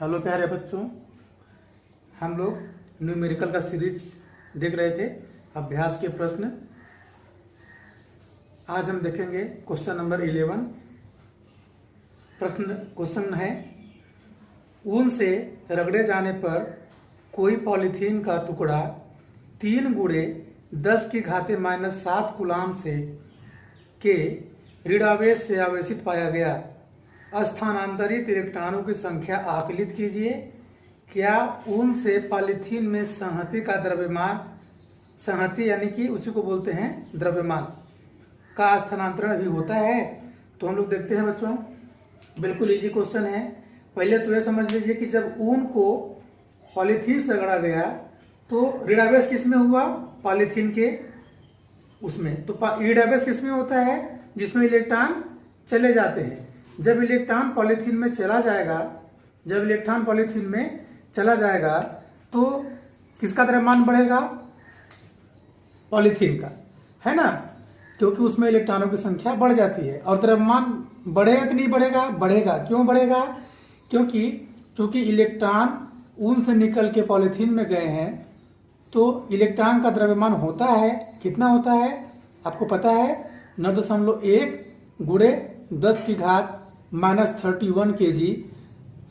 Hello प्यारे बच्चों, हम लोग न्यूमेरिकल का सीरीज देख रहे थे। अभ्यास के प्रश्न आज हम देखेंगे क्वेश्चन नंबर 11। क्वेश्चन है, ऊन से रगड़े जाने पर कोई पॉलीथीन का टुकड़ा 3 गुणे 10 की घाते -7 कूलाम से के ऋणावेश से आवेशित पाया गया। स्थानांतरित इलेक्ट्रॉनों की संख्या आकलित कीजिए। क्या ऊन से पॉलीथीन में संहति का द्रव्यमान, संहति यानी कि उसी को बोलते हैं द्रव्यमान, का स्थानांतरण भी होता है? तो हम लोग देखते हैं बच्चों, बिल्कुल इजी क्वेश्चन है। पहले तो यह समझ लीजिए कि जब ऊन को पॉलीथीन से रगड़ा गया तो ऋणावेश किसमें हुआ? पॉलीथीन के उसमें। तो ऋणावेश किसमें होता है? जिसमें इलेक्ट्रॉन चले जाते हैं। जब इलेक्ट्रॉन पॉलीथीन में चला जाएगा, जब इलेक्ट्रॉन पॉलीथीन में चला जाएगा तो किसका द्रव्यमान बढ़ेगा? पॉलीथीन का, है ना, क्योंकि उसमें इलेक्ट्रॉनों की संख्या बढ़ जाती है। और द्रव्यमान बढ़ेगा कि नहीं बढ़ेगा? बढ़ेगा। क्यों बढ़ेगा? क्योंकि इलेक्ट्रॉन ऊन से निकल के पॉलीथीन में गए हैं तो इलेक्ट्रॉन का द्रव्यमान होता है। कितना होता है आपको पता है? 9.1 गुणे 10 की घात -31 kg।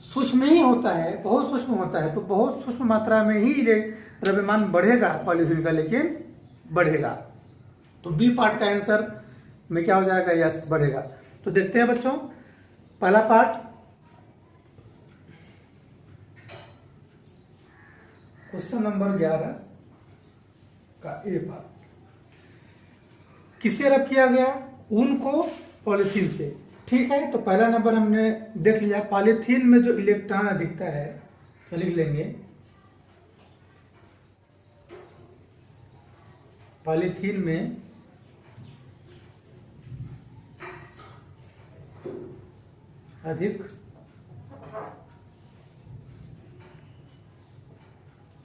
सूक्ष्म ही होता है, बहुत सूक्ष्म होता है। तो बहुत सूक्ष्म मात्रा में ही द्रव्यमान बढ़ेगा पॉलीथीन का, लेकिन बढ़ेगा। तो बी पार्ट का आंसर में क्या हो जाएगा? यस, बढ़ेगा। तो देखते हैं बच्चों, पहला पार्ट क्वेश्चन नंबर 11 का ए पार्ट। किससे रब किया गया? ऊन को पॉलीथीन से। ठीक है, तो पहला नंबर हमने देख लिया। पॉलीथीन में जो इलेक्ट्रॉन दिखता है तो लिख लेंगे, पॉलीथीन में अधिक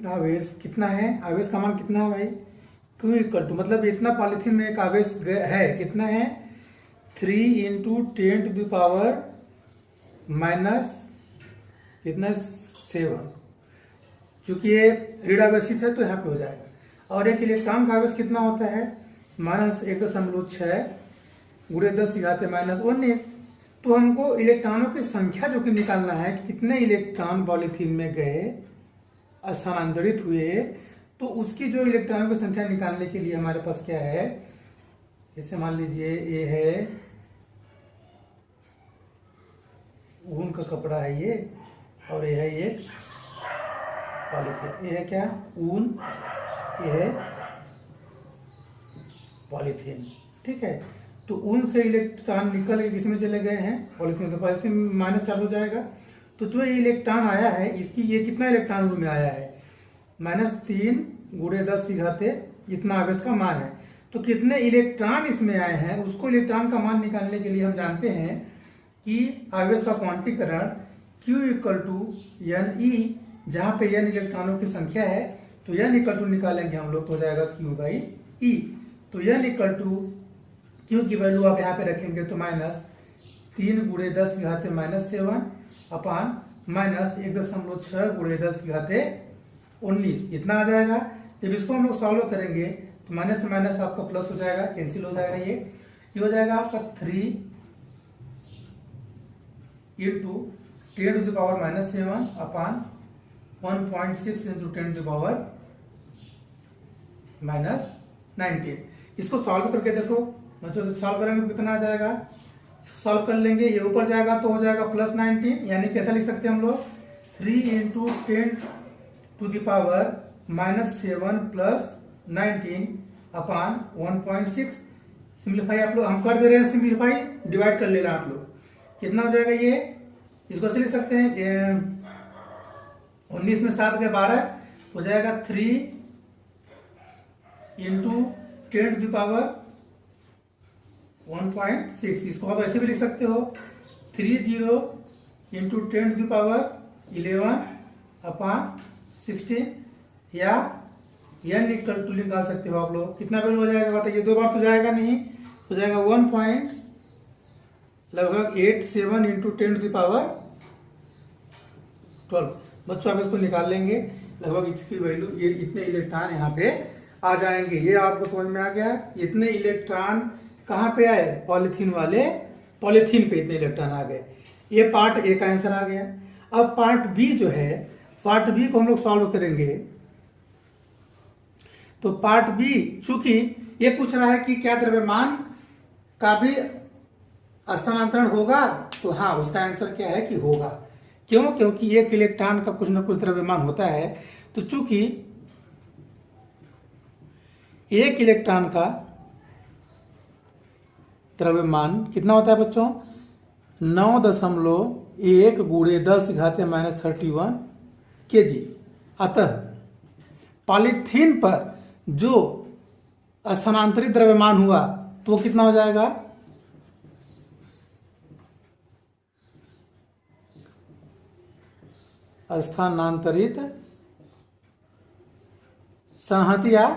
आवेश कितना है? आवेश का मान कितना है भाई? क्यू इक्वल टू, मतलब इतना पॉलीथीन में एक आवेश है, कितना है? 3 × 10⁻⁻⁷ कितना? 7। चूंकि ये ऋणावेशित है तो यहाँ पे हो जाएगा। और एक इलेक्ट्रॉन का आवेश कितना होता है? -1.6 गुणे 10 की घात -19। तो हमको इलेक्ट्रॉनों की संख्या जो कि निकालना है कि कितने इलेक्ट्रॉन पॉलीथीन में गए, स्थानांतरित हुए, तो उसकी जो इलेक्ट्रॉनों की संख्या निकालने के लिए हमारे पास क्या है? जैसे मान लीजिए ये है ऊन का कपड़ा है ये, और ये है एक पॉलीथीन। ये है क्या? ऊन, ये है पॉलीथीन। ठीक है, तो ऊन से इलेक्ट्रॉन निकल के किसमें चले गए हैं? पॉलीथीन। तो पॉलीथीन -4 हो जाएगा। तो जो ये इलेक्ट्रॉन आया है, इसकी ये कितना इलेक्ट्रॉन ऊन में आया है? -3 गुणे 10 की घाते, इतना आवेश का मान है। तो कितने इलेक्ट्रॉन इसमें आए हैं, उसको इलेक्ट्रॉन का मान निकालने के लिए हम जानते हैं कि आवेश का क्वांटीकरण Q = Ne, जहां पे n इलेक्ट्रॉनों की संख्या है। तो n = निकालेंगे हम लोग तो हो जाएगा Q/E। तो n = Q की वैल्यू आप यहाँ पे रखेंगे तो -3 गुणे 10 की घाते -7 अपान -1.6 गुणे 10 की घाते 19, इतना आ जाएगा। जब इसको हम लोग सॉल्व करेंगे तो माइनस से माइनस आपका प्लस हो जाएगा, कैंसिल हो जाएगा। ये हो जाएगा आपका 3 × 10⁻⁻7 अपान 1.6 × 10⁻⁻19। इसको सॉल्व करके देखो बच्चों, सॉल्व करेंगे तो कितना आ जाएगा? सॉल्व कर लेंगे, ये ऊपर जाएगा तो हो जाएगा +19, यानी कैसा लिख सकते हैं हम लोग? 3 × 10⁻⁻7 + 19 अपान 1.6। सिंप्लीफाई आप लोग हम कर दे रहे हैं, सिंप्लीफाई डिवाइड कर ले रहे हैं आप लोग। कितना हो जाएगा ये? इसको से लिख सकते हैं 19 में 7 के 12 हो जाएगा 3 × 10⁻1.6। इसको आप ऐसे भी लिख सकते हो 30 × 10⁻11 अपान 16, या n = निकाल सकते हो आप लोग। कितना वैल्यू हो जाएगा बताइए? 2 बार तो जाएगा नहीं, हो जाएगा 1.87 × 10⁻ 12। बच्चों आप इसको निकाल लेंगे, लगभग इसकी वैल्यू ये इतने इलेक्ट्रॉन यहाँ पे आ जाएंगे। ये आपको समझ में आ गया? इतने इलेक्ट्रॉन कहाँ पे आए? पॉलीथीन वाले पॉलीथीन पे इतने इलेक्ट्रॉन आ गए। ये पार्ट ए का आंसर आ गया। अब पार्ट बी जो है, पार्ट बी को हम लोग सॉल्व करेंगे। तो पार्ट बी, चूंकि ये पूछ रहा है कि क्या द्रव्यमान का भी स्थानांतरण होगा, तो हाँ उसका आंसर क्या है कि होगा। क्यों? क्योंकि एक इलेक्ट्रॉन का कुछ ना कुछ द्रव्यमान होता है। तो चूंकि एक इलेक्ट्रॉन का द्रव्यमान कितना होता है बच्चों? 9.1 गुणे 10⁻³ kg। अतः पॉलीथीन पर जो स्थानांतरित द्रव्यमान हुआ तो वो कितना हो जाएगा? स्थानांतरित संहति या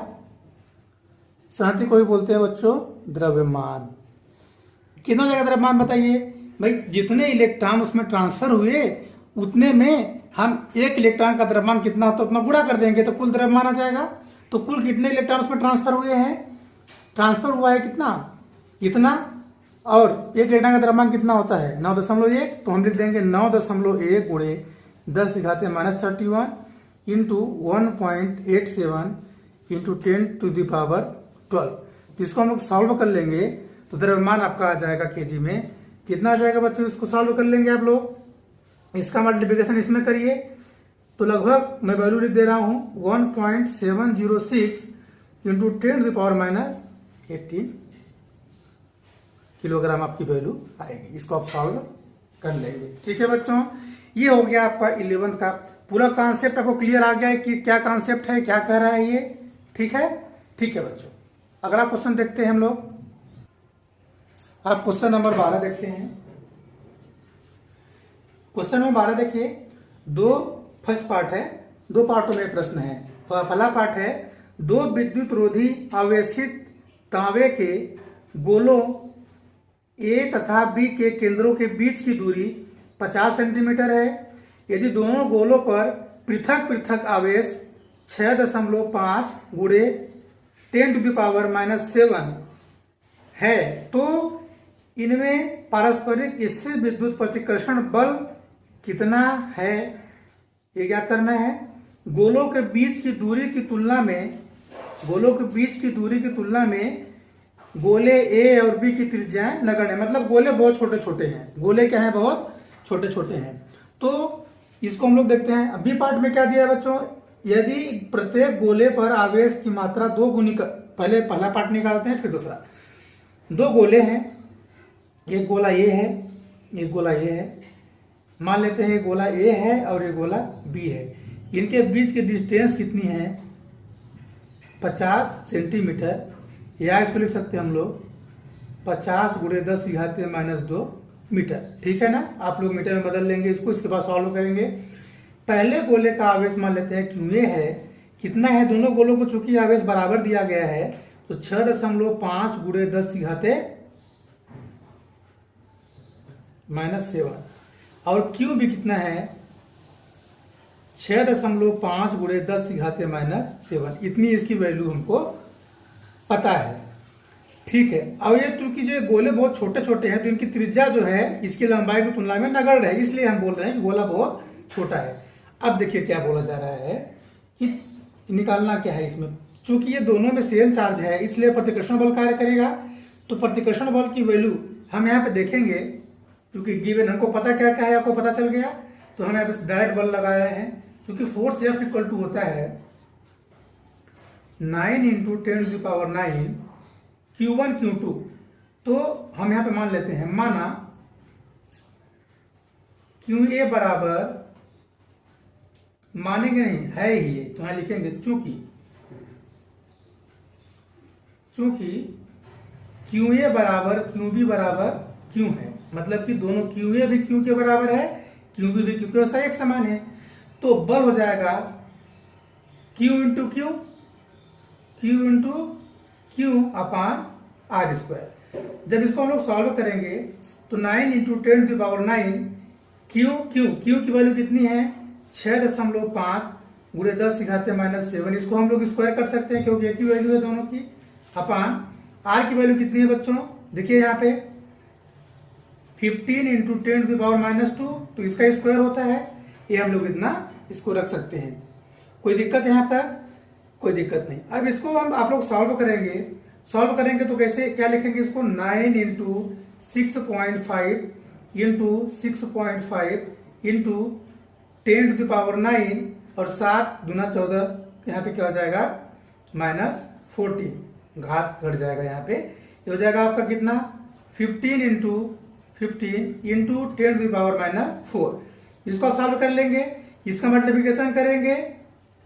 संहति को भी बोलते हैं बच्चों द्रव्यमान। कितना हो जाएगा द्रव्यमान बताइए भाई? जितने इलेक्ट्रॉन उसमें ट्रांसफर हुए उतने में हम एक इलेक्ट्रॉन का द्रव्यमान कितना होता है उतना गुणा कर देंगे तो कुल द्रव्यमान आ जाएगा। तो कुल कितने इलेक्ट्रॉन उसमें ट्रांसफर हुए हैं? ट्रांसफर हुआ है कितना? इतना। और एक इलेक्ट्रॉन का द्रव्यमान कितना होता है? 9.1। तो हम लिख देंगे 9.1 गुणे 10⁻³ इंटू 1.87 इंटू 10⁻12। तो इसको हम लोग सॉल्व कर लेंगे तो द्रव्यमान आपका आ जाएगा केजी में। कितना आ जाएगा बच्चों? इसको सॉल्व कर लेंगे आप लोग। इसका मल्टीप्लिकेशन इसमें करिए तो लगभग मैं वैल्यू लिख दे रहा हूं 1.706 इंटू 10⁻18 किलोग्राम आपकी वैल्यू आएगी। इसको आप सॉल्व कर लेंगे। ठीक है बच्चों, ये हो गया आपका 11th का पूरा कॉन्सेप्ट। आपको क्लियर आ गया है कि क्या कॉन्सेप्ट है, क्या कह रहा है ये? ठीक है, ठीक है बच्चों। अगला क्वेश्चन देखते हैं हम लोग। आप क्वेश्चन नंबर 12 देखते हैं। क्वेश्चन नंबर 12 देखिए, फर्स्ट पार्ट है, दो पार्टों में प्रश्न है। पहला पार्ट है, दो विद्युत रोधी आवेशित तांबे के गोलों ए तथा बी के केंद्रों के बीच की दूरी 50 सेंटीमीटर है। यदि दोनों गोलों पर पृथक पृथक आवेश 6.5 गुणे 10⁻⁻7 है तो इनमें पारस्परिक स्थिर विद्युत प्रतिकर्षण बल कितना है, ये ज्ञात करना है। गोलों के बीच की दूरी की तुलना में गोले ए और बी की त्रिज्याएं नगण्य, मतलब गोले बहुत छोटे छोटे हैं। गोले क्या है? बहुत छोटे छोटे हैं। तो इसको हम लोग देखते हैं। बी पार्ट में क्या दिया है बच्चों? यदि प्रत्येक गोले पर आवेश की मात्रा 2 गुनी पहले पहला पार्ट निकालते हैं फिर दूसरा। दो गोले हैं, एक गोला ये है, एक गोला ये है। मान लेते हैं गोला ए है और ये गोला बी है। इनके बीच की डिस्टेंस कितनी है? 50 सेंटीमीटर, या इसको लिख सकते हैं हम लोग 50 गुणे 10⁻²मीटर। ठीक है ना? आप लोग मीटर में बदल लेंगे इसको, इसके बाद सॉल्व करेंगे। पहले गोले का आवेश मान लेते हैं क्यू ए है। कितना है? दोनों गोलों को चूंकि आवेश बराबर दिया गया है तो 6.5 गुणे 10⁻⁻7 और क्यू भी कितना है? 6.5 गुणे 10⁻⁻7। इतनी इसकी वैल्यू हमको पता है। ठीक है। अब ये चूंकि जो गोले बहुत छोटे छोटे हैं तो इनकी त्रिज्या जो है इसकी लंबाई की तुलना में नगण्य है, इसलिए हम बोल रहे हैं कि गोला बहुत छोटा है। अब देखिए क्या बोला जा रहा है कि निकालना क्या है इसमें। चूंकि ये दोनों में सेम चार्ज है इसलिए प्रतिकर्षण बल कार्य करेगा। तो प्रतिकर्षण बल की वैल्यू हम यहाँ पे देखेंगे, क्योंकि गिवन हमको पता क्या क्या है, आपको पता चल गया। तो हम यहाँ पे डायरेक्ट बल लगाए हैं। क्योंकि फोर्स F इक्वल टू होता है 9 इंटू 10⁹ Q1 Q2। तो हम यहाँ पे मान लेते हैं, माना QA बराबर, मानेंगे नहीं है ही ये, तो यहां लिखेंगे चूंकि QA बराबर QB बराबर Q है, मतलब कि दोनों QA भी Q के बराबर है, QB भी Q के वैसा एक समान है। तो बल हो जाएगा Q इंटू Q अपान R²। जब इसको हम लोग सॉल्व करेंगे तो 9 इंटू 10⁹ Q की वैल्यू कितनी है? 6.5 गुणे 10 की घात माइनस 7, इसको हम लोग स्क्वायर कर सकते हैं क्योंकि एक ही वैल्यू है दोनों की। अपान आर की वैल्यू कितनी है बच्चों, देखिए यहाँ पे 15 इंटू 10⁻², तो इसका स्क्वायर होता है, ये हम लोग इतना इसको रख सकते हैं। कोई दिक्कत है यहाँ तक? कोई दिक्कत नहीं। अब इसको हम आप लोग सॉल्व करेंगे तो कैसे क्या लिखेंगे इसको, 9 इंटू 6.5 इंटू 6.5 इंटू 10⁻9 और 7 दूना 14, यहाँ पे क्या हो जाएगा -14, घात घट जाएगा यहाँ पे। ये हो जाएगा आपका कितना 15 इंटू 10⁻4। इसको आप सॉल्व कर लेंगे, इसका मल्टीप्लिकेशन करेंगे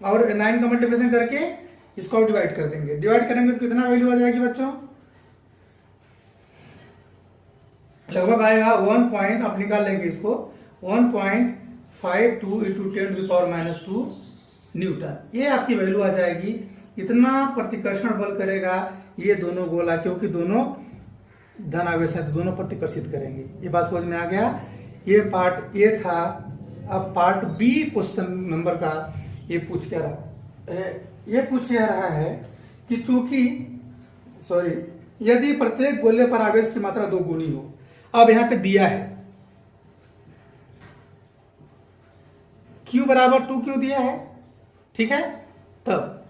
और 9 का मल्टीप्लिकेशन करके इसको आप डिवाइड कर देंगे। डिवाइड करेंगे तो कितना वैल्यू आ जाएगी बच्चों, लगभग आएगा 1 पॉइंट, आप निकाल लेंगे इसको 1.52 इंटू 10⁻², न्यूटन। ये आपकी वैल्यू आ जाएगी। इतना प्रतिकर्षण बल करेगा ये दोनों गोला, क्योंकि दोनों धनावेश है तो दोनों प्रतिकर्षित करेंगे। ये बात समझ में आ गया। ये पार्ट ए था। अब पार्ट बी क्वेश्चन नंबर का ये पूछ रहा है कि चूंकि यदि प्रत्येक गोले पर आवेश की मात्रा 2 गुनी हो। अब यहाँ पे दिया है Q बराबर 2Q दिया है, ठीक है। तब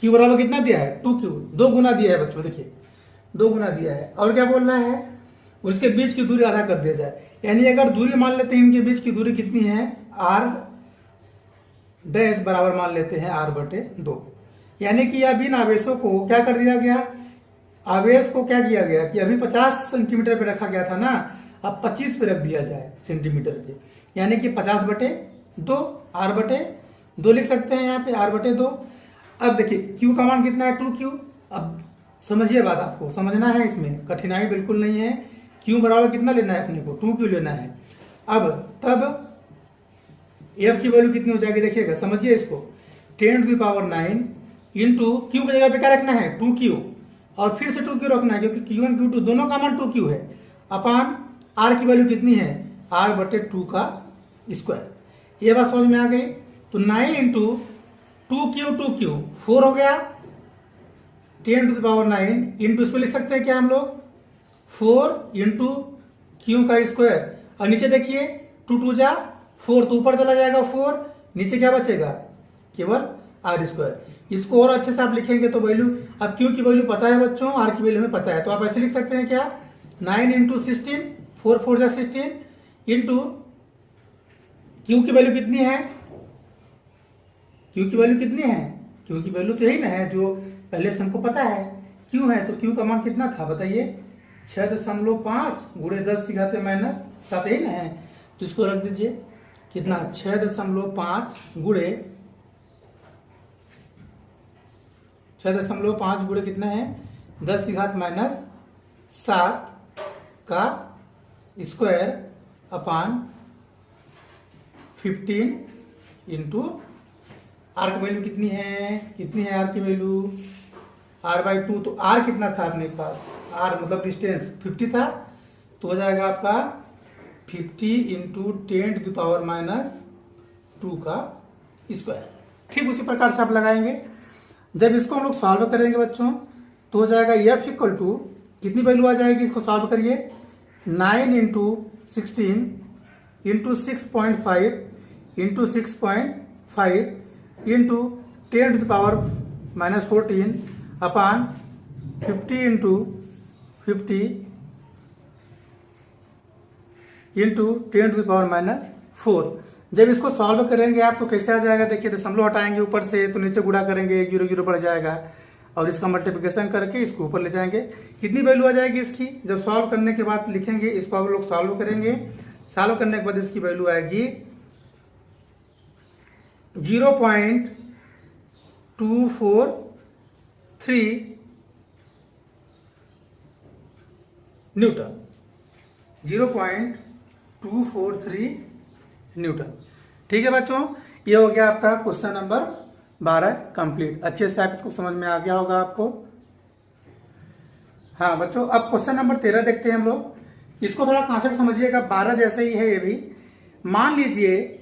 Q बराबर कितना दिया है 2Q, 2 गुना दिया है बच्चों, देखिए 2 गुना दिया है। और क्या बोलना है, उसके बीच की दूरी आधा कर दिया जाए। यानी अगर दूरी मान लेते हैं इनके बीच की दूरी कितनी है, r डैश बराबर मान लेते हैं r/2। यानी कि अब इन आवेशों को क्या कर दिया गया, आवेश को क्या किया गया कि अभी 50 सेंटीमीटर पे रखा गया था ना, अब 25 पे रख दिया जाए सेंटीमीटर पे, यानी कि 50/2 r/2 लिख सकते हैं यहाँ पे r/2। अब देखिए Q का मान कितना है 2Q। अब समझिए बात, आपको समझना है, इसमें कठिनाई बिल्कुल नहीं है। Q बराबर कितना लेना है अपने को, 2Q लेना है। अब तब F की वैल्यू कितनी हो जाएगी देखिएगा, समझिए इसको 10⁻9 इंटू Q की जगह पे क्या रखना है 2Q, और फिर से 2Q रखना है क्योंकि Q1 Q2 दोनों का मान 2Q है। अपान R की वैल्यू कितनी है r/2 का स्क्वायर। ये बात समझ में आ गई। तो 9 इंटू 2Q 4 हो गया, 10⁻9 इंटू इसको लिख सकते हैं क्या हम लोग 4 इंटू Q का स्क्वायर, और नीचे देखिए 2 4, तो ऊपर चला जाएगा 4, नीचे क्या बचेगा केवल r²। इसको और अच्छे से आप लिखेंगे तो वैल्यू, अब Q की वैल्यू पता है बच्चों, R की वैल्यू हमें पता है, तो आप ऐसे लिख सकते हैं क्या 9 इंटू 16, 4 4 16 इंटू Q की वैल्यू कितनी है, Q की वैल्यू कितनी है, Q की वैल्यू तो यही ना है जो पहले से हमको पता है Q है। तो Q का मान कितना था बताइए 6.5 गुणे 10 की घात -7, यही ना है। तो इसको रख दीजिए कितना 6.5 गुणे कितना है 10 की घात -7 का स्क्वायर अपान 15 इंटू आर की वैल्यू कितनी है आर की वैल्यू r/2। तो r कितना था अपने पास, r मतलब डिस्टेंस 50 था, तो हो जाएगा आपका 50 इंटू 10⁻² का स्क्वायर। ठीक उसी प्रकार से आप लगाएंगे। जब इसको हम लोग सॉल्व करेंगे बच्चों तो हो जाएगा F इक्वल टू कितनी वैल्यू आ जाएगी, इसको सॉल्व करिए 9 इंटू 16 इंटू 6.5 इंटू 6.5 इंटू 10⁻14 अपान 50 इंटू 50 इंटू 10⁻4। जब इसको सॉल्व करेंगे आप तो कैसे आ जाएगा, देखिए दशमलव हटाएंगे ऊपर से तो नीचे गुणा करेंगे 0 0 बढ़ जाएगा, और इसका मल्टीप्लिकेशन करके इसको ऊपर ले जाएंगे। कितनी वैल्यू आ जाएगी इसकी, जब सॉल्व करने के बाद लिखेंगे, इसको आप लोग सॉल्व करेंगे, सॉल्व करने के बाद इसकी वैल्यू आएगी 0.243 न्यूटन, 0.243 न्यूटन। ठीक है बच्चों, ये हो गया आपका क्वेश्चन नंबर 12 कंप्लीट। अच्छे से आप इसको समझ में आ गया होगा आपको। हाँ बच्चों, अब क्वेश्चन नंबर 13 देखते हैं हम लोग। इसको थोड़ा कॉन्सेप्ट समझिएगा, 12 जैसे ही है ये भी। मान लीजिए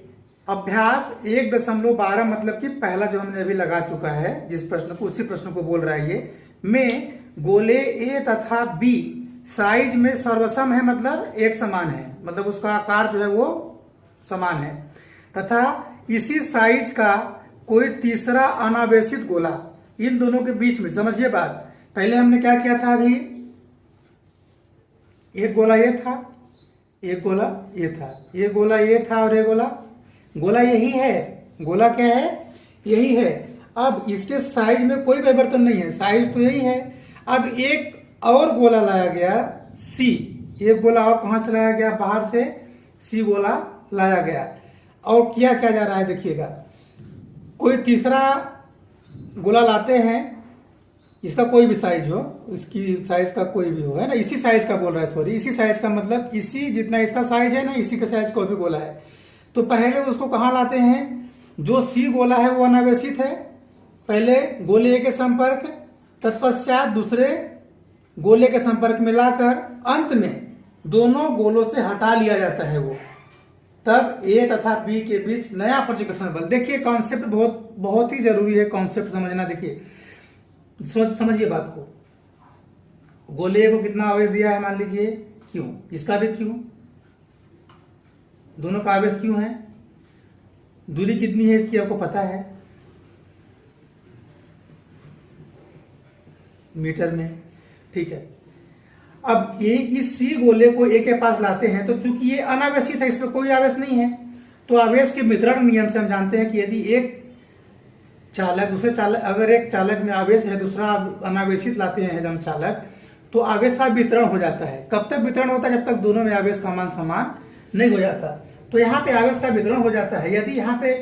अभ्यास 1.12 मतलब कि पहला जो हमने अभी लगा चुका है, जिस प्रश्न को, उसी प्रश्न को बोल रहा है ये, में गोले ए तथा बी साइज में सर्वसम है, मतलब एक समान है, मतलब उसका आकार जो है वो समान है, तथा इसी साइज का कोई तीसरा अनावेशित गोला इन दोनों के बीच में। समझिए बात, पहले हमने क्या किया था, अभी एक गोला ये था, एक गोला ये था, ये गोला ये था और ये गोला यही है। गोला क्या है, यही है। अब इसके साइज में कोई परिवर्तन नहीं है, साइज तो यही है। अब एक और गोला लाया गया सी, एक गोला और कहां से लाया गया, बाहर से सी गोला लाया गया, और क्या क्या जा रहा है देखिएगा, कोई तीसरा गोला लाते हैं, इसका कोई भी साइज हो, इसकी साइज का कोई भी हो, है ना, इसी साइज का बोल रहा है, सॉरी, इसी साइज का मतलब इसी जितना इसका साइज है ना, इसी के साइज कोई भी गोला है। तो पहले उसको कहां लाते हैं, जो सी गोला है वो अनावेशित है, पहले गोले ए के संपर्क, तत्पश्चात दूसरे गोले के संपर्क में लाकर अंत में दोनों गोलों से हटा लिया जाता है वो, तब ए तथा बी के बीच नया प्रतिकर्षण बल। देखिए कॉन्सेप्ट बहुत बहुत ही जरूरी है, कॉन्सेप्ट समझना। देखिए समझिए बात को, गोले ए को कितना आवेश दिया है, मान लीजिए क्यू, इसका भी क्यू, दोनों का आवेश क्यू है, दूरी कितनी है इसकी आपको पता है मीटर में, ठीक है। अब ये इस सी गोले को ए के पास लाते हैं, तो चूंकि ये अनावेशित है, इसमें कोई आवेश नहीं है, तो आवेश के वितरण नियम से हम जानते हैं कि यदि एक चालक दूसरे चालक, अगर एक चालक में आवेश है, दूसरा अनावेशित लाते हैं हम चालक, तो आवेश का वितरण हो जाता है। कब तक वितरण होता है, जब तक दोनों में आवेश का मान समान नहीं हो जाता। तो यहाँ पे आवेश का वितरण हो जाता है। यदि यहाँ पे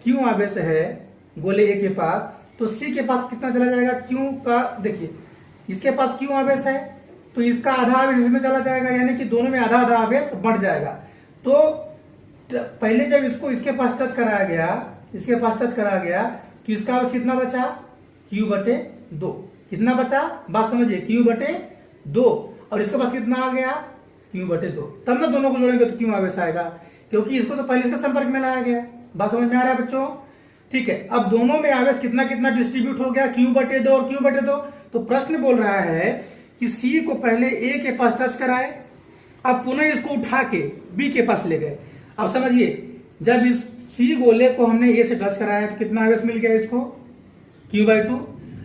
क्यू आवेश है गोले ए के पास, तो सी के पास कितना चला जाएगा, क्यू का, देखिए इसके पास क्यू आवेश है, तो इसका आधा आवेश इसमें चला जाएगा, यानी कि दोनों में आधा आधा आवेश बढ़ जाएगा। तो पहले जब इसको इसके पास टच कराया गया, इसके पास टच कराया गया, तो इसका आवेश कितना बचा, Q/2। कितना बचा, बात समझिए, Q/2, और इसके पास कितना आ गया, Q/2। तब ना दोनों को जोड़ेंगे तो क्यों आवेश आएगा, क्योंकि इसको तो पहले इसके संपर्क में लाया गया। बात समझ में आ रहा है बच्चों, ठीक है। अब दोनों में आवेश कितना कितना डिस्ट्रीब्यूट हो गया, Q/2 और Q/2। तो प्रश्न बोल रहा है कि सी को पहले ए के पास टच कराए, अब पुनः इसको उठा के बी के पास ले गए। अब समझिए, जब इस सी गोले को हमने ए से टच कराया तो कितना आवेश मिल गया इसको, Q/2।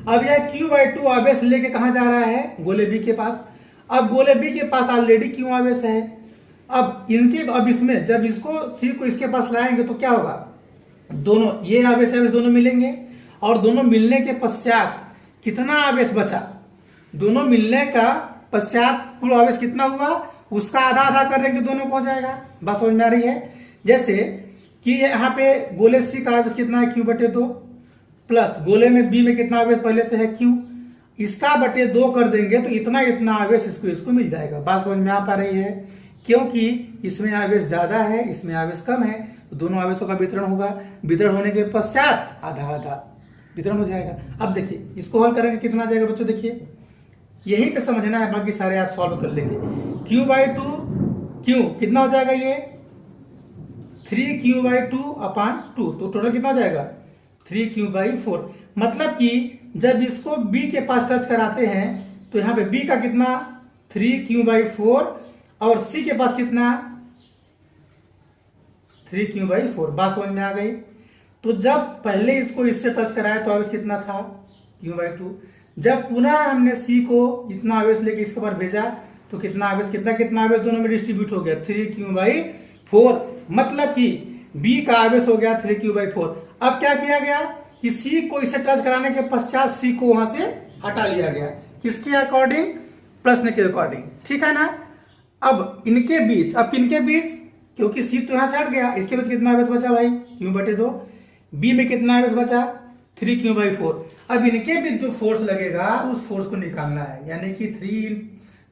अब यह Q/2 आवेश लेके कहां जा रहा है, गोले बी के पास। अब गोले बी के पास ऑलरेडी क्यू आवेश है। अब इसमें जब इसको सी को इसके पास लाएंगे तो क्या होगा, दोनों ये आवेश दोनों मिलेंगे, और दोनों मिलने के पश्चात कितना आवेश बचा, दोनों मिलने का पश्चात कुल आवेश कितना हुआ, उसका आधा आधा कर देंगे, दोनों को हो जाएगा। बात समझ में आ रही है। जैसे कि यहाँ पे गोले सी का आवेश कितना है, Q/2, प्लस गोले में बी में कितना आवेश पहले से है, Q, इसका बटे 2 कर देंगे तो इतना इतना आवेश इसको मिल जाएगा। बात समझ में आ पा रही है, क्योंकि इसमें आवेश ज्यादा है, इसमें आवेश कम है, तो दोनों आवेशों का वितरण होगा, वितरण होने के पश्चात आधा आधा वितरण हो जाएगा। अब देखिए इसको हल करेंगे, कितना जाएगा बच्चों, देखिए यही पे समझना है, बाकी सारे आप सॉल्व कर लेंगे। Q/2 क्यू कितना हो जाएगा, ये 3Q/2/2, तो टोटल कितना हो जाएगा 3Q/4। मतलब कि जब इसको B के पास टच कराते हैं तो यहाँ पे B का कितना 3Q/4 और C के पास कितना 3Q/4। बात समझ में आ गई। तो जब पहले इसको इससे टच कराया तो आवेश कितना था Q/2, जब पुनः हमने C को इतना आवेश लेके इसके ऊपर भेजा तो कितना आवेश कितना आवेश दोनों में डिस्ट्रीब्यूट हो गया 3Q/4। मतलब कि B का आवेश हो गया 3Q/4। अब क्या किया गया कि C को इसे टच कराने के पश्चात C को वहां से हटा लिया गया, किसके अकॉर्डिंग, प्रश्न के अकॉर्डिंग, ठीक है ना। अब इनके बीच, अब किनके बीच, क्योंकि C तो यहां से हट गया, इसके बीच कितना आवेश बचा भाई Q/2, B में कितना आवेश बचा 3Q/4। अब इनके बीच जो फोर्स लगेगा उस फोर्स को निकालना है, यानी कि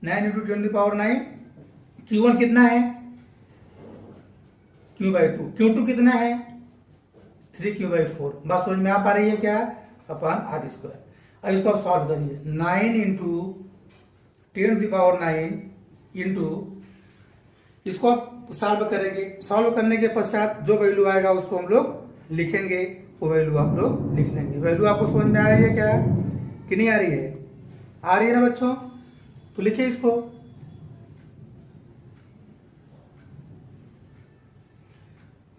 9 × 10⁹ Q1 कितना है Q/2, Q2 कितना है 3Q/4। बात समझ में आ पा रही है क्या, अपन R²। अब इसको आप सॉल्व करिए, 9 × 10⁹ इंटू इसको तो सॉल्व करेंगे। सॉल्व करने के पश्चात जो वैल्यू आएगा उसको हम लोग लिखेंगे, वो वैल्यू आप लोग लिख लेंगे। वैल्यू आपको समझ में आ रही है क्या कि नहीं आ रही है? आ रही है ना बच्चों? तो लिखिए इसको।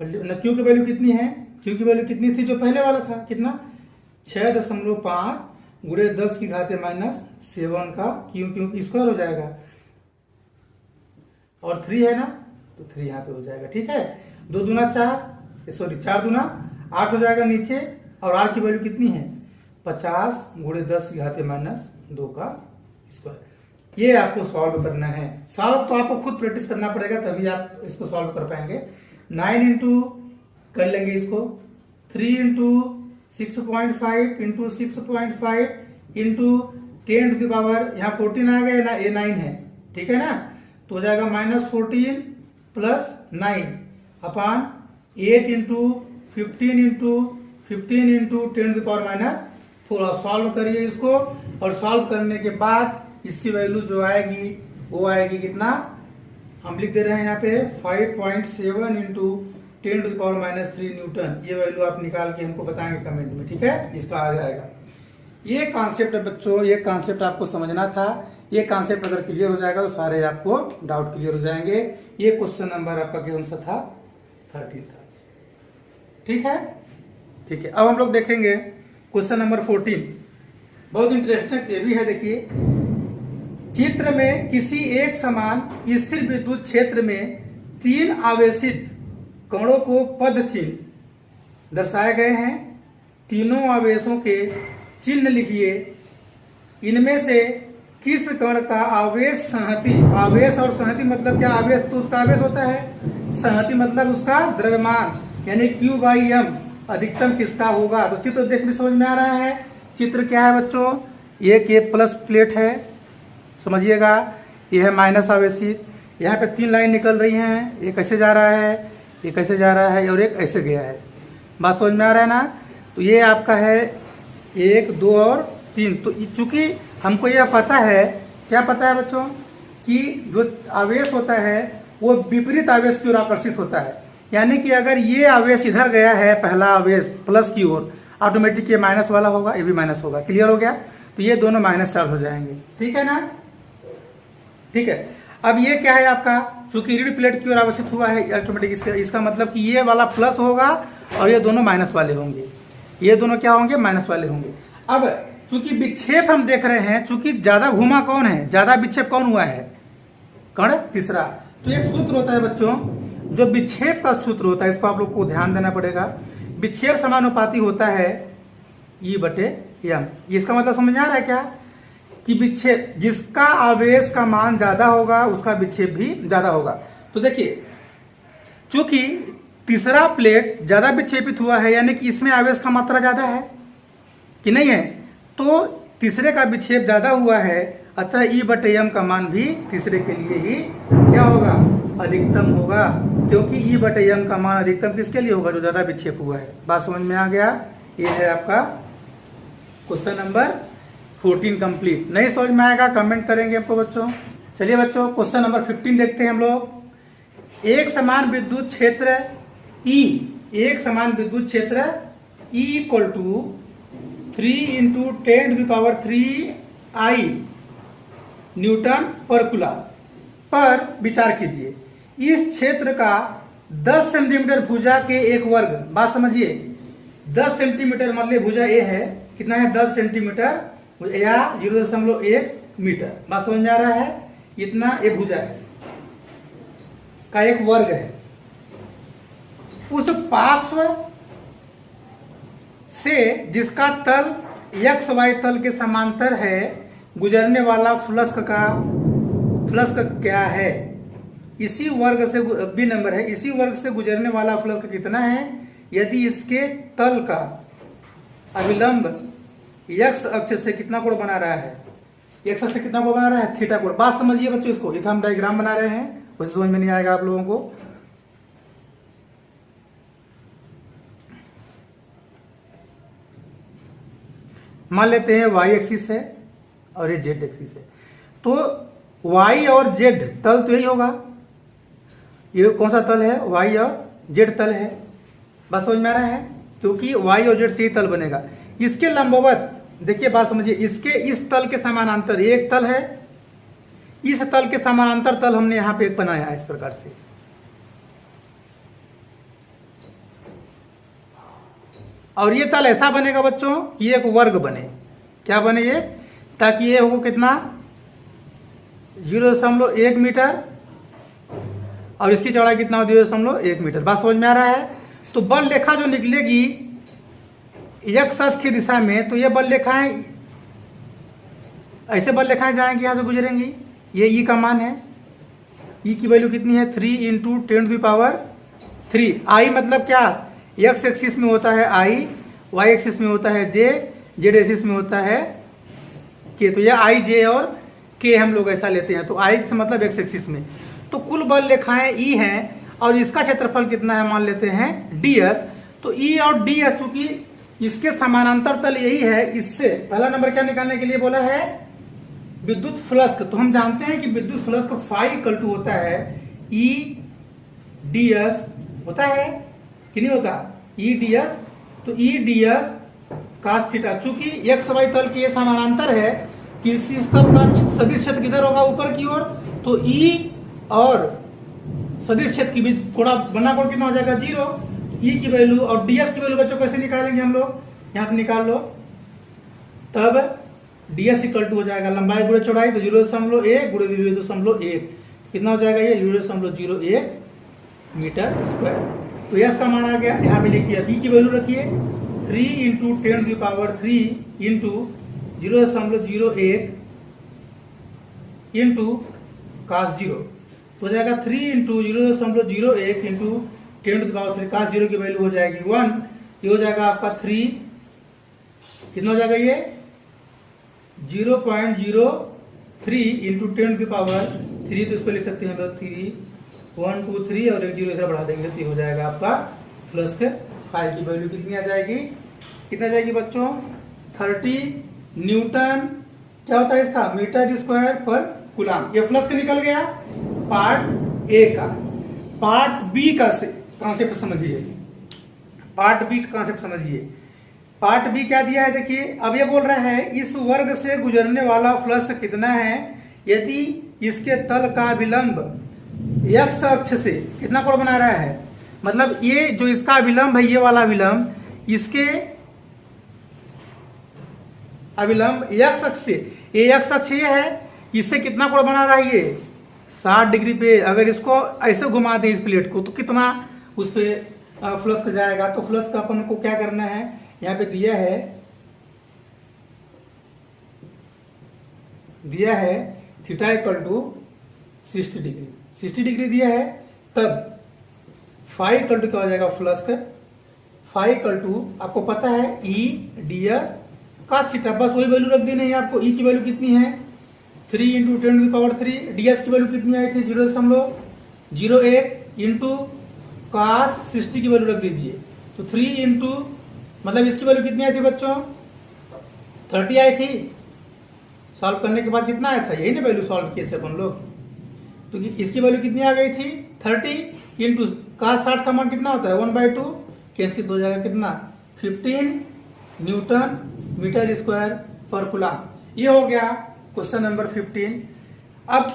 क्यू की वैल्यू कितनी है? क्यू की वैल्यू कितनी थी जो पहले वाला था? कितना? 6.5 गुणे 10 की घाते -7 का क्यू क्यू स्क्वायर हो जाएगा, और 3 है ना, तो 3 यहाँ पे हो जाएगा। ठीक है, 2 दूना 4, सॉरी 4 दूना 8 हो जाएगा नीचे, और आर की वैल्यू कितनी है? 50 गुणे 10 की घाते -2 का स्क्वायर। ये आपको सॉल्व करना है। सॉल्व तो आपको खुद प्रैक्टिस करना पड़ेगा, तभी आप इसको सॉल्व कर पाएंगे। 9 इंटू कर लेंगे इसको, 3 into 6.5 into 6.5 into 10 to the power, यहाँ 14 आ गया ना, ये 9 है, ठीक है ना, तो हो जाएगा -14 plus 9 upon 8 into 15 into 15 into 10 to the power -4। Solve करिए इसको, और सॉल्व करने के बाद इसकी वैल्यू जो आएगी वो आएगी कितना? हम लिख दे रहे हैं यहाँ पे 5.7 into 10 to the power -3 newton. ये वैल्यू आप निकाल के हमको बताएंगे कमेंट में, ठीक है? इसका आ जाएगा। ये कॉन्सेप्ट है बच्चों, ये कॉन्सेप्ट आपको समझना था। ये कॉन्सेप्ट अगर क्लियर हो जाएगा तो सारे आपको डाउट क्लियर हो जाएंगे। ये क्वेश्चन नंबर आपका कौन सा था? 13 था। ठीक है, ठीक है। अब हम लोग देखेंगे क्वेश्चन नंबर 14। बहुत इंटरेस्टिंग ये भी है। देखिए, चित्र में किसी एक समान स्थिर विद्युत क्षेत्र में 3 आवेशित कणों को पद चिन्ह दर्शाए गए हैं। तीनों आवेशों के चिन्ह लिखिए। इनमें से किस कण का आवेश संहति, आवेश और संहति मतलब क्या? आवेश तो उसका आवेश होता है, संहति मतलब उसका द्रव्यमान, यानी Q/m अधिकतम किसका होगा? तो चित्र देखने समझ में आ रहा है। चित्र क्या है बच्चों? एक ये प्लस प्लेट है, समझिएगा, ये है माइनस आवेशित। यहाँ पे 3 लाइन निकल रही हैं, एक ऐसे जा रहा है, एक ऐसे जा रहा है, और एक ऐसे गया है। बात समझ में आ रहा है ना? तो ये आपका है 1, 2 और 3। तो चूंकि हमको यह पता है, क्या पता है बच्चों, कि जो आवेश होता है वो विपरीत आवेश की ओर आकर्षित होता है। यानी कि अगर ये आवेश इधर गया है, पहला आवेश प्लस की ओर, ऑटोमेटिक ये माइनस वाला होगा, ये भी माइनस होगा। क्लियर हो गया? तो ये दोनों माइनस चार्ज हो जाएंगे। ठीक है ना? ठीक है। अब ये क्या है आपका? चूंकि ऋण प्लेट की ओर आवेशित हुआ है ऑटोमेटिक, इसका मतलब कि ये वाला प्लस होगा और ये दोनों माइनस वाले होंगे। ये दोनों क्या होंगे? माइनस वाले होंगे। अब चूंकि विक्षेप हम देख रहे हैं, चूंकि ज्यादा घुमा कौन है? ज्यादा विक्षेप कौन हुआ है? कण तीसरा। तो एक सूत्र होता है बच्चों, जो विक्षेप का सूत्र होता है, इसको आप लोग को ध्यान देना पड़ेगा। विक्षेप समानुपाती होता है E/m। इसका मतलब समझ आ रहा है क्या? कि विक्षेप, जिसका आवेश का मान ज्यादा होगा उसका विक्षेप भी ज्यादा होगा। तो देखिए, चूंकि तीसरा प्लेट ज्यादा विक्षेपित हुआ है, यानी कि इसमें आवेश का मात्रा ज्यादा है कि नहीं है, तो तीसरे का विक्षेप ज्यादा हुआ है, अतः E/m का मान भी तीसरे के लिए ही क्या होगा? अधिकतम होगा, क्योंकि E/m का मान अधिकतम किसके लिए होगा? जो ज्यादा विक्षेप हुआ है। बात समझ में आ गया? ये है आपका क्वेश्चन नंबर 14 कंप्लीट। नहीं समझ में आएगा कमेंट करेंगे आपको बच्चों। चलिए बच्चों, क्वेश्चन नंबर 15 देखते हैं हम लोग। एक समान विद्युत क्षेत्र E, एक समान विद्युत क्षेत्र E = 3 × 10⁻³ I न्यूटन पर कूलम पर विचार कीजिए। इस क्षेत्र का 10 सेंटीमीटर भुजा के एक वर्ग, बात समझिए, 10 सेंटीमीटर मान लीजिए भुजा ए है, कितना है? 10 सेंटीमीटर या 0.1 मीटर। बात समझ में आ रहा है? इतना एक भुजा है का एक वर्ग है। उस पार्श्व से जिसका तल XY तल के समांतर है, गुजरने वाला फ्लक्स क्या है? इसी वर्ग से, बी नंबर है, इसी वर्ग से गुजरने वाला फ्लक्स कितना है? यदि इसके तल का अभिलंब X अक्ष से कितना कोण बना रहा है? X अक्ष से कितना कोण बना रहा है? थीटा कोण। बात समझिए बच्चों, इसको एक हम डायग्राम बना रहे हैं, उसे समझ में नहीं आएगा आप लोगों को। मान लेते हैं Y एक्सिस है और ये Z एक्सिस है, तो Y और Z तल तो यही होगा। ये कौन सा तल है, वाई और जेड तल है। बस समझ में आ रहा है, क्योंकि वाई और जेड से ही तल बनेगा। इसके लंबवत देखिए, बात समझिए, इसके इस तल के समानांतर एक तल है, इस तल के समानांतर तल हमने यहां पे एक बनाया है इस प्रकार से। और ये तल ऐसा बनेगा बच्चों कि ये एक वर्ग बने। क्या बने ये, ताकि ये हो कितना 0.1 मीटर और इसकी चौड़ाई कितना हो 0.1 मीटर। बात समझ में आ रहा है। तो बल रेखा जो निकलेगी एक्स अक्ष की दिशा में, तो ये बल रेखाएं ऐसे बल रेखाएं जाएंगी, यहां से गुजरेंगी। ये ई का मान है, ई की वैल्यू कितनी है 3 × 10⁻3। आई मतलब क्या, एक्स एक्सिस में होता है आई, वाई एक्सिस में होता है जे, जेड एक्सिस में होता है के। तो यह आई जे और के हम लोग ऐसा लेते हैं। तो आई से मतलब एक्स एक्सिस में। तो कुल बल रेखाएं ई हैं और इसका क्षेत्रफल कितना है मान लेते हैं ds। तो ई और ds चूंकि इसके समानांतर तल यही है, इससे पहला नंबर क्या निकालने के लिए बोला है, विद्युत फ्लक्स। तो हम जानते हैं कि विद्युत फ्लक्स फाई इक्वल टू होता है ई ds, होता है कि नहीं होता, ई ds। तो ई ds cos थीटा, चूंकि एक्स वाई तल के समानांतर है, किसी तल का सदिश क्षेत्र किधर होगा, ऊपर की ओर। तो ई और सदिश क्षेत्र के बीच कोणा बना कोण कितना हो जाएगा 0। ई की वैल्यू और ds की वैल्यू बच्चों कैसे निकालेंगे हम लोग, यहां पे निकाल लो। तब ds इक्वल टू हो जाएगा लंबाई गुणे चौड़ाई, तो 0.1 गुणे 0.1 कितना हो जाएगा ये 0.01 मीटर स्क्वायर। तो यस का मान आ गया, यहाँ पे लिखिए। बी की वैल्यू रखिए 3 × 10⁻3 × 0.01 × cos 0। तो हो जाएगा 3 × 0.01 × 10⁻3 cos 0 की वैल्यू हो जाएगी 1। ये हो जाएगा आपका 3, कितना हो जाएगा ये 0.03 × 10⁻3। तो इसको लिख सकते हैं हम लोग 3, 1 2 3 और एक 0 इधर बढ़ा देंगे तो हो जाएगा आपका प्लस के फाई की वैल्यू कितनी आ जाएगी, कितना आ जाएगी बच्चों 30 न्यूटन। क्या होता है इसका, मीटर स्क्वायर पर कूलम। ये प्लस का निकल गया पार्ट ए का। पार्ट बी का कॉन्सेप्ट समझिए, पार्ट बी का कॉन्सेप्ट समझिए। पार्ट बी क्या दिया है देखिए, अब ये बोल रहा है इस वर्ग से गुजरने वाला फ्लक्स कितना है यदि इसके तल का विलंब एक्स अक्ष से कितना कोण बना रहा है, मतलब ये जो इसका विलंब है, ये वाला विलंब इसके अविलंब एक्स अक्ष से, ये एक्स अक्ष ये है, इससे कितना कोण बना रहा है ये 60 डिग्री पे। अगर इसको ऐसे घुमा दे इस प्लेट को तो कितना उस पे फ्लक्स जाएगा। तो फ्लक्स का अपन को क्या करना है, यहाँ पे दिया है theta equal to 60 degree, 60 degree दिया है। तब फाई इक्वल टू क्या हो जाएगा फ्लक्स, फाई इक्वल टू आपको पता है ई ds cos थीटा, बस वही वैल्यू रख देनी है आपको। ई की वैल्यू कितनी है 3 × 10⁻3, ds की वैल्यू कितनी आई थी 0.01 इंटू cos 60 की वैल्यू रख दीजिए। तो 3 इंटू मतलब इसकी वैल्यू कितनी आई थी बच्चों 30 आई थी। सॉल्व करने के बाद कितना आया था, यही ना वैल्यू सॉल्व किए थे अपन लोग। तो इसकी वैल्यू कितनी आ गई थी 30 इंटू cos 60 का मान कितना होता है 1/2, कैंसिल हो जाएगा कितना 15 न्यूटन मीटर स्क्वायर पर कूलम। ये हो गया क्वेश्चन नंबर 15। अब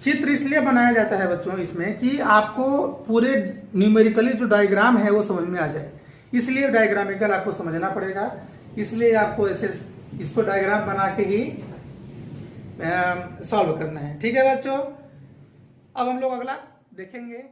चित्र इसलिए बनाया जाता है बच्चों इसमें कि आपको पूरे न्यूमेरिकली जो डायग्राम है वो समझ में आ जाए, इसलिए डायग्रामिकल आपको समझना पड़ेगा। इसलिए आपको ऐसे इसको डायग्राम बना के ही सॉल्व करना है। ठीक है बच्चों, अब हम लोग अगला देखेंगे।